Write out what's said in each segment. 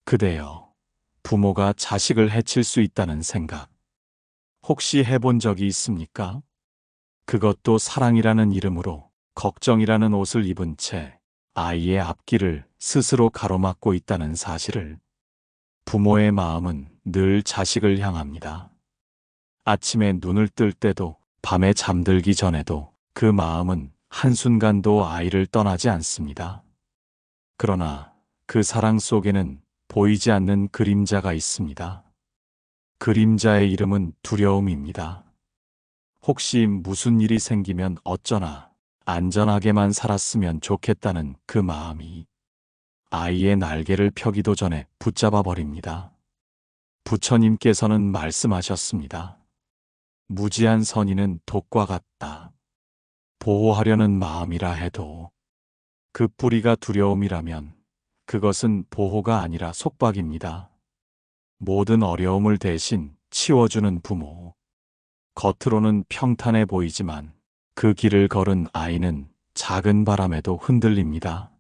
그대여, 부모가 자식을 해칠 수 있다는 생각, 혹시 해본 적이 있습니까? 그것도 사랑이라는 이름으로 걱정이라는 옷을 입은 채 아이의 앞길을 스스로 가로막고 있다는 사실을. 부모의 마음은 늘 자식을 향합니다. 아침에 눈을 뜰 때도 밤에 잠들기 전에도 그 마음은 한순간도 아이를 떠나지 않습니다. 그러나 그 사랑 속에는 보이지 않는 그림자가 있습니다. 그림자의 이름은 두려움입니다. 혹시 무슨 일이 생기면 어쩌나 안전하게만 살았으면 좋겠다는 그 마음이 아이의 날개를 펴기도 전에 붙잡아 버립니다. 부처님께서는 말씀하셨습니다. 무지한 선의는 독과 같다. 보호하려는 마음이라 해도 그 뿌리가 두려움이라면 그것은 보호가 아니라 속박입니다. 모든 어려움을 대신 치워주는 부모. 겉으로는 평탄해 보이지만 그 길을 걸은 아이는 작은 바람에도 흔들립니다.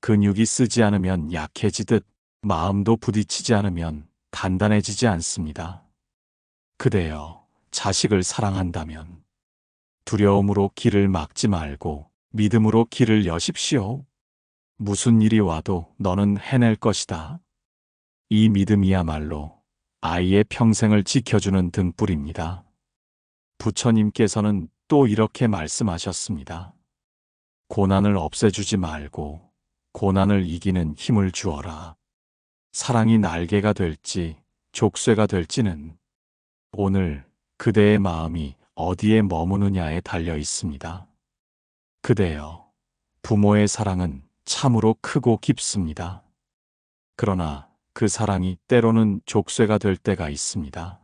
근육이 쓰지 않으면 약해지듯 마음도 부딪히지 않으면 단단해지지 않습니다. 그대여, 자식을 사랑한다면 두려움으로 길을 막지 말고 믿음으로 길을 여십시오. 무슨 일이 와도 너는 해낼 것이다. 이 믿음이야말로 아이의 평생을 지켜주는 등불입니다. 부처님께서는 또 이렇게 말씀하셨습니다. 고난을 없애주지 말고 고난을 이기는 힘을 주어라. 사랑이 날개가 될지 족쇄가 될지는 오늘 그대의 마음이 어디에 머무느냐에 달려 있습니다. 그대여, 부모의 사랑은 참으로 크고 깊습니다. 그러나 그 사랑이 때로는 족쇄가 될 때가 있습니다.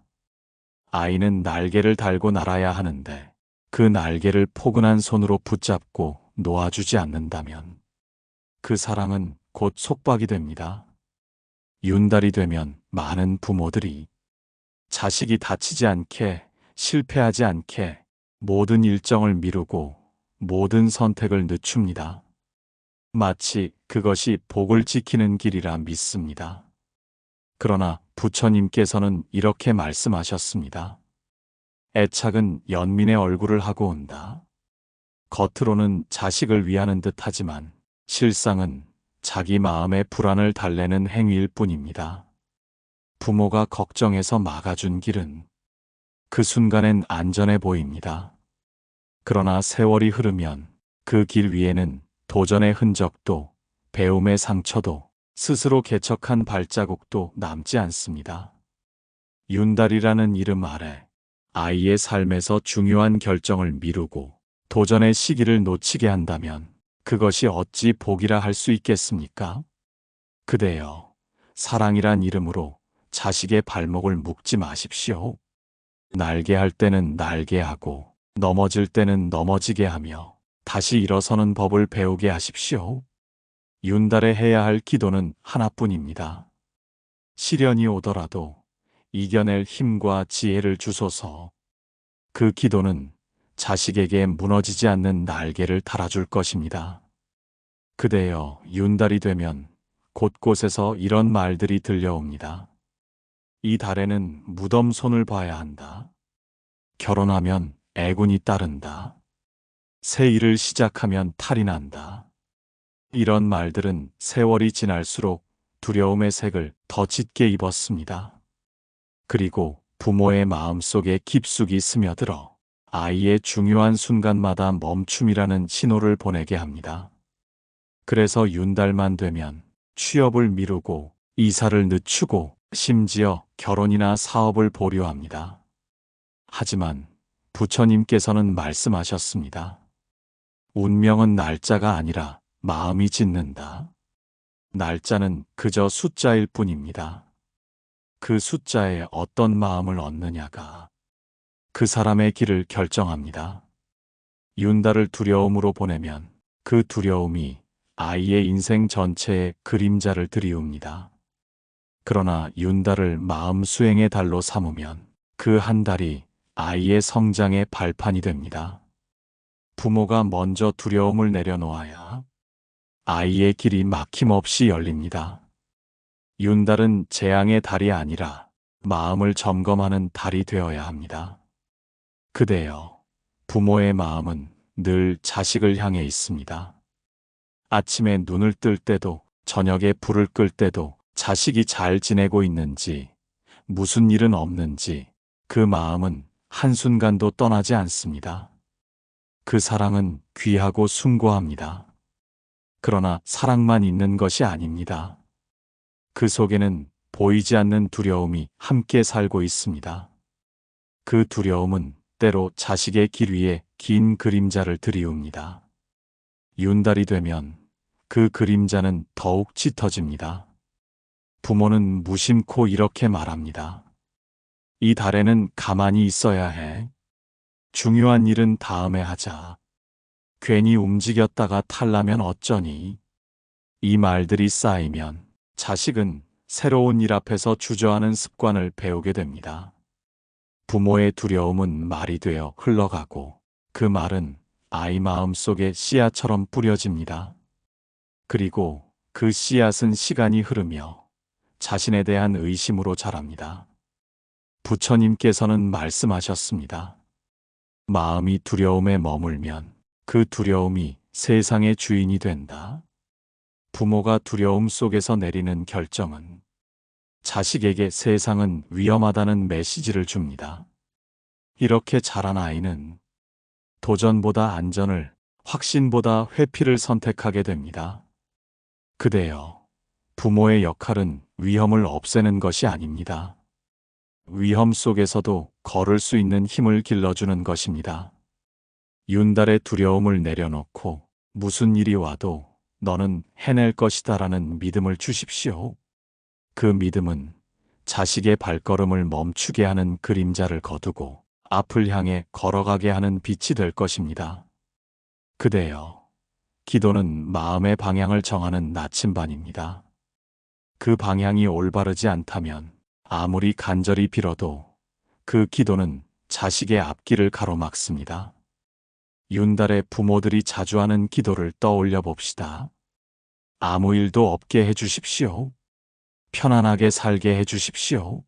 아이는 날개를 달고 날아야 하는데 그 날개를 포근한 손으로 붙잡고 놓아주지 않는다면 그 사랑은 곧 속박이 됩니다. 윤달이 되면 많은 부모들이 자식이 다치지 않게, 실패하지 않게 모든 일정을 미루고 모든 선택을 늦춥니다. 마치 그것이 복을 지키는 길이라 믿습니다. 그러나 부처님께서는 이렇게 말씀하셨습니다. 애착은 연민의 얼굴을 하고 온다. 겉으로는 자식을 위하는 듯 하지만 실상은 자기 마음의 불안을 달래는 행위일 뿐입니다. 부모가 걱정해서 막아준 길은 그 순간엔 안전해 보입니다. 그러나 세월이 흐르면 그 길 위에는 도전의 흔적도 배움의 상처도 스스로 개척한 발자국도 남지 않습니다. 윤달이라는 이름 아래 아이의 삶에서 중요한 결정을 미루고 도전의 시기를 놓치게 한다면 그것이 어찌 복이라 할 수 있겠습니까? 그대여, 사랑이란 이름으로 자식의 발목을 묶지 마십시오. 날개할 때는 날개하고 넘어질 때는 넘어지게 하며 다시 일어서는 법을 배우게 하십시오. 윤달에 해야 할 기도는 하나뿐입니다. 시련이 오더라도 이겨낼 힘과 지혜를 주소서. 그 기도는 자식에게 무너지지 않는 날개를 달아줄 것입니다. 그대여, 윤달이 되면 곳곳에서 이런 말들이 들려옵니다. 이 달에는 무덤 손을 봐야 한다. 결혼하면 애군이 따른다. 새 일을 시작하면 탈이 난다. 이런 말들은 세월이 지날수록 두려움의 색을 더 짙게 입었습니다. 그리고 부모의 마음속에 깊숙이 스며들어 아이의 중요한 순간마다 멈춤이라는 신호를 보내게 합니다. 그래서 윤달만 되면 취업을 미루고 이사를 늦추고 심지어 결혼이나 사업을 보류합니다. 하지만 부처님께서는 말씀하셨습니다. 운명은 날짜가 아니라 마음이 짓는다. 날짜는 그저 숫자일 뿐입니다. 그 숫자에 어떤 마음을 얻느냐가 그 사람의 길을 결정합니다. 윤달을 두려움으로 보내면 그 두려움이 아이의 인생 전체에 그림자를 들이웁니다. 그러나 윤달을 마음 수행의 달로 삼으면 그 한 달이 아이의 성장의 발판이 됩니다. 부모가 먼저 두려움을 내려놓아야 아이의 길이 막힘없이 열립니다. 윤달은 재앙의 달이 아니라 마음을 점검하는 달이 되어야 합니다. 그대여, 부모의 마음은 늘 자식을 향해 있습니다. 아침에 눈을 뜰 때도 저녁에 불을 끌 때도 자식이 잘 지내고 있는지, 무슨 일은 없는지 그 마음은 한순간도 떠나지 않습니다. 그 사랑은 귀하고 숭고합니다. 그러나 사랑만 있는 것이 아닙니다. 그 속에는 보이지 않는 두려움이 함께 살고 있습니다. 그 두려움은 때로 자식의 길 위에 긴 그림자를 들이웁니다. 윤달이 되면 그 그림자는 더욱 짙어집니다. 부모는 무심코 이렇게 말합니다. 이 달에는 가만히 있어야 해. 중요한 일은 다음에 하자. 괜히 움직였다가 탈나면 어쩌니? 이 말들이 쌓이면 자식은 새로운 일 앞에서 주저하는 습관을 배우게 됩니다. 부모의 두려움은 말이 되어 흘러가고 그 말은 아이 마음 속에 씨앗처럼 뿌려집니다. 그리고 그 씨앗은 시간이 흐르며 자신에 대한 의심으로 자랍니다. 부처님께서는 말씀하셨습니다. 마음이 두려움에 머물면 그 두려움이 세상의 주인이 된다. 부모가 두려움 속에서 내리는 결정은 자식에게 세상은 위험하다는 메시지를 줍니다. 이렇게 자란 아이는 도전보다 안전을, 확신보다 회피를 선택하게 됩니다. 그대여, 부모의 역할은 위험을 없애는 것이 아닙니다. 위험 속에서도 걸을 수 있는 힘을 길러주는 것입니다. 윤달의 두려움을 내려놓고 무슨 일이 와도 너는 해낼 것이다라는 믿음을 주십시오. 그 믿음은 자식의 발걸음을 멈추게 하는 그림자를 거두고 앞을 향해 걸어가게 하는 빛이 될 것입니다. 그대여, 기도는 마음의 방향을 정하는 나침반입니다. 그 방향이 올바르지 않다면 아무리 간절히 빌어도 그 기도는 자식의 앞길을 가로막습니다. 윤달의 부모들이 자주 하는 기도를 떠올려 봅시다. 아무 일도 없게 해주십시오. 편안하게 살게 해주십시오.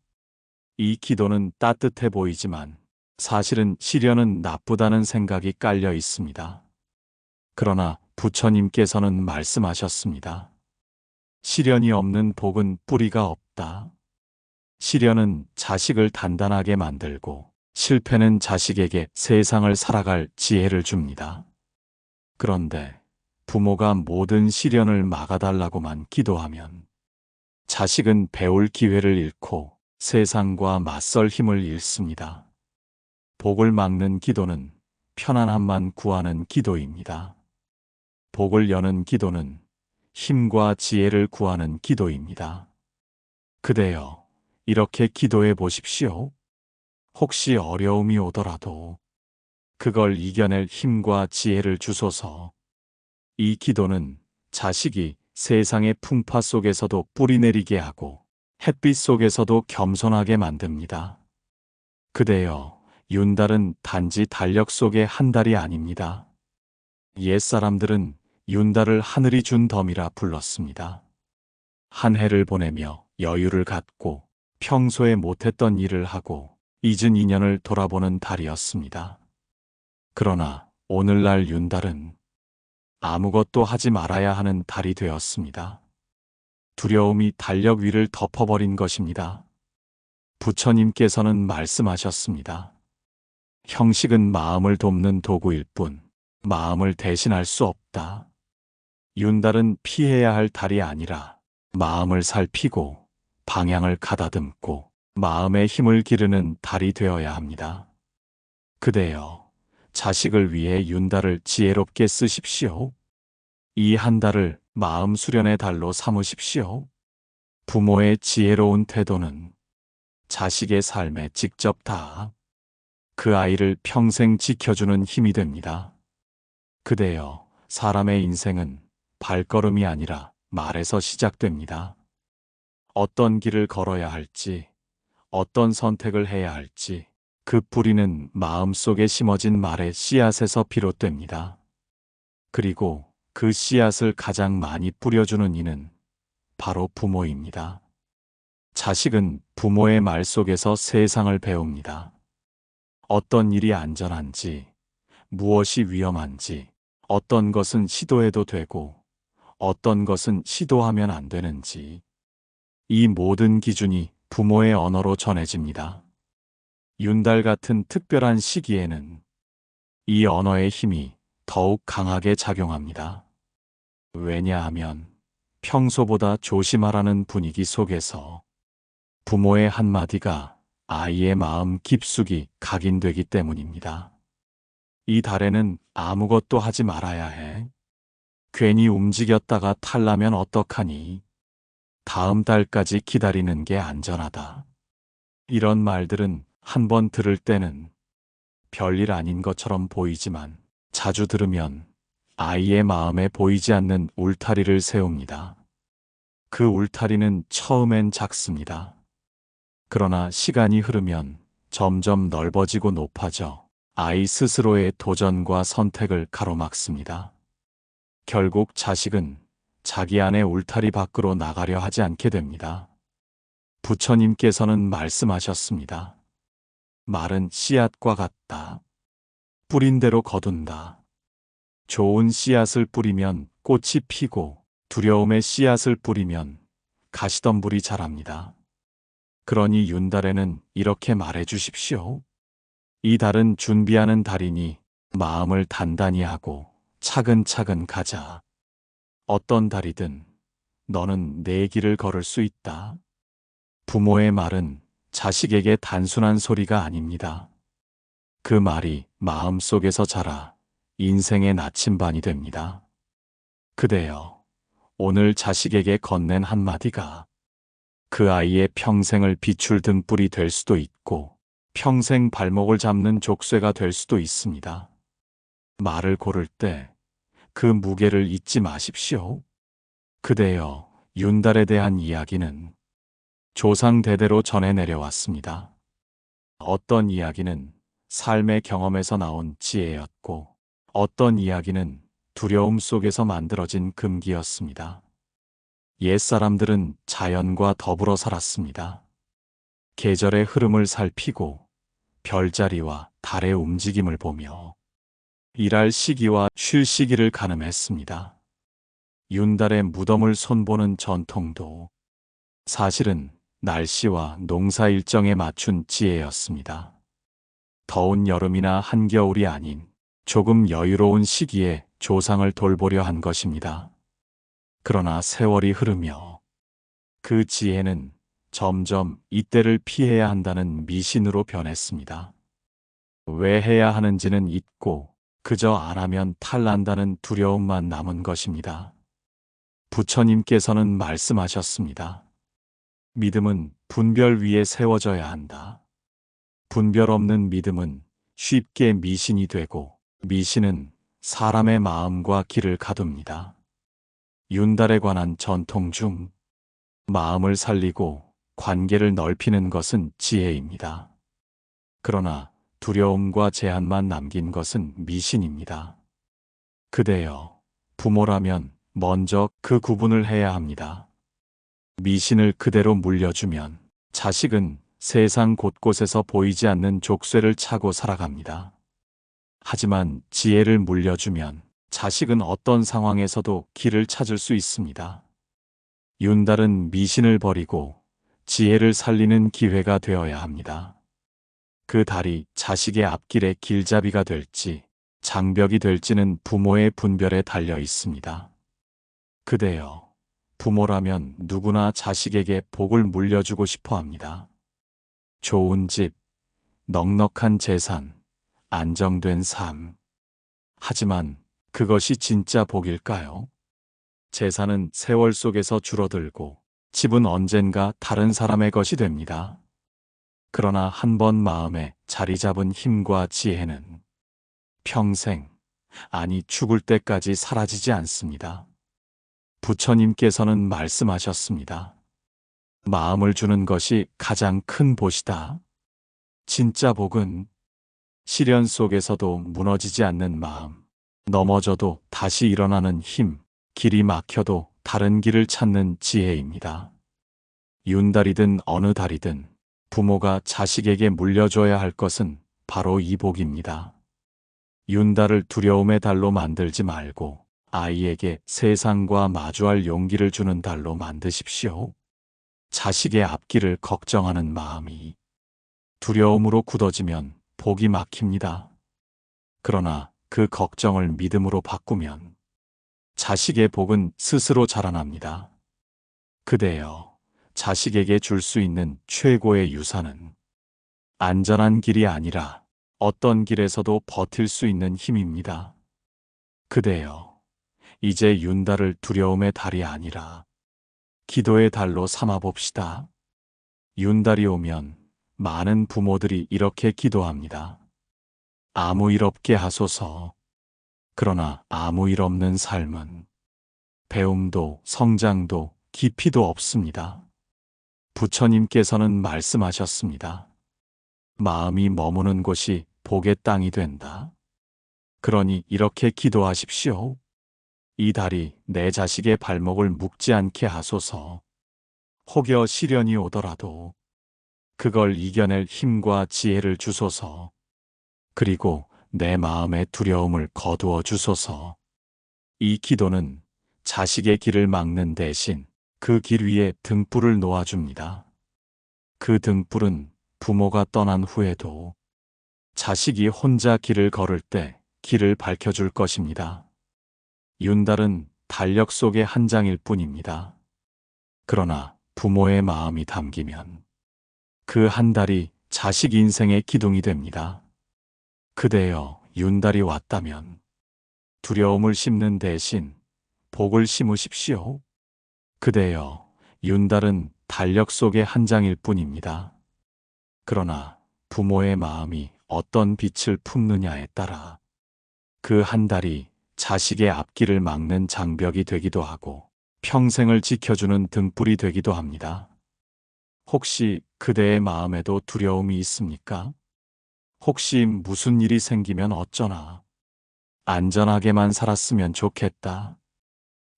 이 기도는 따뜻해 보이지만 사실은 시련은 나쁘다는 생각이 깔려 있습니다. 그러나 부처님께서는 말씀하셨습니다. 시련이 없는 복은 뿌리가 없다. 시련은 자식을 단단하게 만들고 실패는 자식에게 세상을 살아갈 지혜를 줍니다. 그런데 부모가 모든 시련을 막아달라고만 기도하면 자식은 배울 기회를 잃고 세상과 맞설 힘을 잃습니다. 복을 막는 기도는 편안함만 구하는 기도입니다. 복을 여는 기도는 힘과 지혜를 구하는 기도입니다. 그대여, 이렇게 기도해 보십시오. 혹시 어려움이 오더라도 그걸 이겨낼 힘과 지혜를 주소서. 이 기도는 자식이 세상의 풍파 속에서도 뿌리내리게 하고 햇빛 속에서도 겸손하게 만듭니다. 그대여, 윤달은 단지 달력 속의 한 달이 아닙니다. 옛사람들은 윤달을 하늘이 준 덤이라 불렀습니다. 한 해를 보내며 여유를 갖고 평소에 못했던 일을 하고 잊은 인연을 돌아보는 달이었습니다. 그러나 오늘날 윤달은 아무것도 하지 말아야 하는 달이 되었습니다. 두려움이 달력 위를 덮어버린 것입니다. 부처님께서는 말씀하셨습니다. 형식은 마음을 돕는 도구일 뿐 마음을 대신할 수 없다. 윤달은 피해야 할 달이 아니라 마음을 살피고 방향을 가다듬고 마음의 힘을 기르는 달이 되어야 합니다. 그대여, 자식을 위해 윤달을 지혜롭게 쓰십시오. 이 한 달을 마음 수련의 달로 삼으십시오. 부모의 지혜로운 태도는 자식의 삶에 직접 닿아 그 아이를 평생 지켜주는 힘이 됩니다. 그대여, 사람의 인생은 발걸음이 아니라 말에서 시작됩니다. 어떤 길을 걸어야 할지, 어떤 선택을 해야 할지, 그 뿌리는 마음속에 심어진 말의 씨앗에서 비롯됩니다. 그리고 그 씨앗을 가장 많이 뿌려주는 이는 바로 부모입니다. 자식은 부모의 말 속에서 세상을 배웁니다. 어떤 일이 안전한지, 무엇이 위험한지, 어떤 것은 시도해도 되고, 어떤 것은 시도하면 안 되는지, 이 모든 기준이 부모의 언어로 전해집니다. 윤달 같은 특별한 시기에는 이 언어의 힘이 더욱 강하게 작용합니다. 왜냐하면 평소보다 조심하라는 분위기 속에서 부모의 한마디가 아이의 마음 깊숙이 각인되기 때문입니다. 이 달에는 아무것도 하지 말아야 해. 괜히 움직였다가 탈나면 어떡하니? 다음 달까지 기다리는 게 안전하다. 이런 말들은 한번 들을 때는 별일 아닌 것처럼 보이지만 자주 들으면 아이의 마음에 보이지 않는 울타리를 세웁니다. 그 울타리는 처음엔 작습니다. 그러나 시간이 흐르면 점점 넓어지고 높아져 아이 스스로의 도전과 선택을 가로막습니다. 결국 자식은 자기 안의 울타리 밖으로 나가려 하지 않게 됩니다. 부처님께서는 말씀하셨습니다. 말은 씨앗과 같다. 뿌린 대로 거둔다. 좋은 씨앗을 뿌리면 꽃이 피고 두려움의 씨앗을 뿌리면 가시덤불이 자랍니다. 그러니 윤달에는 이렇게 말해 주십시오. 이 달은 준비하는 달이니 마음을 단단히 하고 차근차근 가자. 어떤 달이든 너는 내 길을 걸을 수 있다. 부모의 말은 자식에게 단순한 소리가 아닙니다. 그 말이 마음속에서 자라 인생의 나침반이 됩니다. 그대여, 오늘 자식에게 건넨 한마디가 그 아이의 평생을 비출 등불이 될 수도 있고 평생 발목을 잡는 족쇄가 될 수도 있습니다. 말을 고를 때 그 무게를 잊지 마십시오. 그대여, 윤달에 대한 이야기는 조상 대대로 전해 내려왔습니다. 어떤 이야기는 삶의 경험에서 나온 지혜였고, 어떤 이야기는 두려움 속에서 만들어진 금기였습니다. 옛사람들은 자연과 더불어 살았습니다. 계절의 흐름을 살피고 별자리와 달의 움직임을 보며 일할 시기와 쉴 시기를 가늠했습니다. 윤달의 무덤을 손보는 전통도 사실은 날씨와 농사 일정에 맞춘 지혜였습니다. 더운 여름이나 한겨울이 아닌 조금 여유로운 시기에 조상을 돌보려 한 것입니다. 그러나 세월이 흐르며 그 지혜는 점점 이때를 피해야 한다는 미신으로 변했습니다. 왜 해야 하는지는 잊고 그저 안 하면 탈난다는 두려움만 남은 것입니다. 부처님께서는 말씀하셨습니다. 믿음은 분별 위에 세워져야 한다. 분별 없는 믿음은 쉽게 미신이 되고 미신은 사람의 마음과 길을 가둡니다. 윤달에 관한 전통 중 마음을 살리고 관계를 넓히는 것은 지혜입니다. 그러나 두려움과 제한만 남긴 것은 미신입니다. 그대여, 부모라면 먼저 그 구분을 해야 합니다. 미신을 그대로 물려주면 자식은 세상 곳곳에서 보이지 않는 족쇄를 차고 살아갑니다. 하지만 지혜를 물려주면 자식은 어떤 상황에서도 길을 찾을 수 있습니다. 윤달은 미신을 버리고 지혜를 살리는 기회가 되어야 합니다. 그 달이 자식의 앞길의 길잡이가 될지 장벽이 될지는 부모의 분별에 달려 있습니다. 그대여, 부모라면 누구나 자식에게 복을 물려주고 싶어 합니다. 좋은 집, 넉넉한 재산, 안정된 삶. 하지만 그것이 진짜 복일까요? 재산은 세월 속에서 줄어들고 집은 언젠가 다른 사람의 것이 됩니다. 그러나 한 번 마음에 자리 잡은 힘과 지혜는 평생, 아니 죽을 때까지 사라지지 않습니다. 부처님께서는 말씀하셨습니다. 마음을 주는 것이 가장 큰 복이다. 진짜 복은 시련 속에서도 무너지지 않는 마음, 넘어져도 다시 일어나는 힘, 길이 막혀도 다른 길을 찾는 지혜입니다. 윤달이든 어느 달이든 부모가 자식에게 물려줘야 할 것은 바로 이 복입니다. 윤달을 두려움의 달로 만들지 말고 아이에게 세상과 마주할 용기를 주는 달로 만드십시오. 자식의 앞길을 걱정하는 마음이 두려움으로 굳어지면 복이 막힙니다. 그러나 그 걱정을 믿음으로 바꾸면 자식의 복은 스스로 자라납니다. 그대여, 자식에게 줄 수 있는 최고의 유산은 안전한 길이 아니라 어떤 길에서도 버틸 수 있는 힘입니다. 그대여, 이제 윤달을 두려움의 달이 아니라 기도의 달로 삼아봅시다. 윤달이 오면 많은 부모들이 이렇게 기도합니다. 아무 일 없게 하소서. 그러나 아무 일 없는 삶은 배움도 성장도 깊이도 없습니다. 부처님께서는 말씀하셨습니다. 마음이 머무는 곳이 복의 땅이 된다. 그러니 이렇게 기도하십시오. 이 달이 내 자식의 발목을 묶지 않게 하소서. 혹여 시련이 오더라도 그걸 이겨낼 힘과 지혜를 주소서. 그리고 내 마음의 두려움을 거두어 주소서. 이 기도는 자식의 길을 막는 대신 그 길 위에 등불을 놓아줍니다. 그 등불은 부모가 떠난 후에도 자식이 혼자 길을 걸을 때 길을 밝혀줄 것입니다. 윤달은 달력 속의 한 장일 뿐입니다. 그러나 부모의 마음이 담기면 그 한 달이 자식 인생의 기둥이 됩니다. 그대여, 윤달이 왔다면 두려움을 심는 대신 복을 심으십시오. 그대여, 윤달은 달력 속의 한 장일 뿐입니다. 그러나 부모의 마음이 어떤 빛을 품느냐에 따라 그 한 달이 자식의 앞길을 막는 장벽이 되기도 하고 평생을 지켜주는 등불이 되기도 합니다. 혹시 그대의 마음에도 두려움이 있습니까? 혹시 무슨 일이 생기면 어쩌나? 안전하게만 살았으면 좋겠다.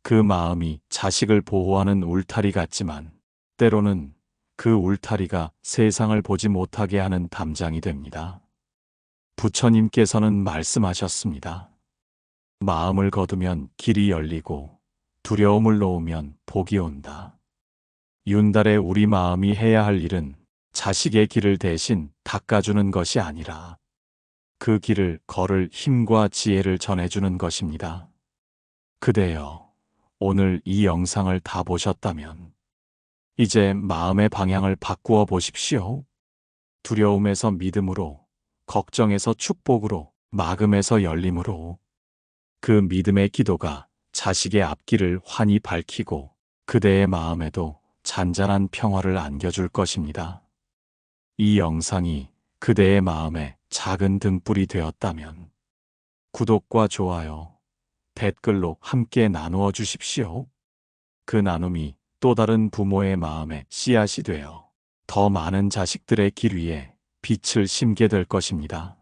그 마음이 자식을 보호하는 울타리 같지만 때로는 그 울타리가 세상을 보지 못하게 하는 담장이 됩니다. 부처님께서는 말씀하셨습니다. 마음을 거두면 길이 열리고 두려움을 놓으면 복이 온다. 윤달에 우리 마음이 해야 할 일은 자식의 길을 대신 닦아주는 것이 아니라 그 길을 걸을 힘과 지혜를 전해주는 것입니다. 그대여, 오늘 이 영상을 다 보셨다면 이제 마음의 방향을 바꾸어 보십시오. 두려움에서 믿음으로, 걱정에서 축복으로, 막음에서 열림으로 그 믿음의 기도가 자식의 앞길을 환히 밝히고 그대의 마음에도 잔잔한 평화를 안겨줄 것입니다. 이 영상이 그대의 마음에 작은 등불이 되었다면 구독과 좋아요, 댓글로 함께 나누어 주십시오. 그 나눔이 또 다른 부모의 마음에 씨앗이 되어 더 많은 자식들의 길 위에 빛을 심게 될 것입니다.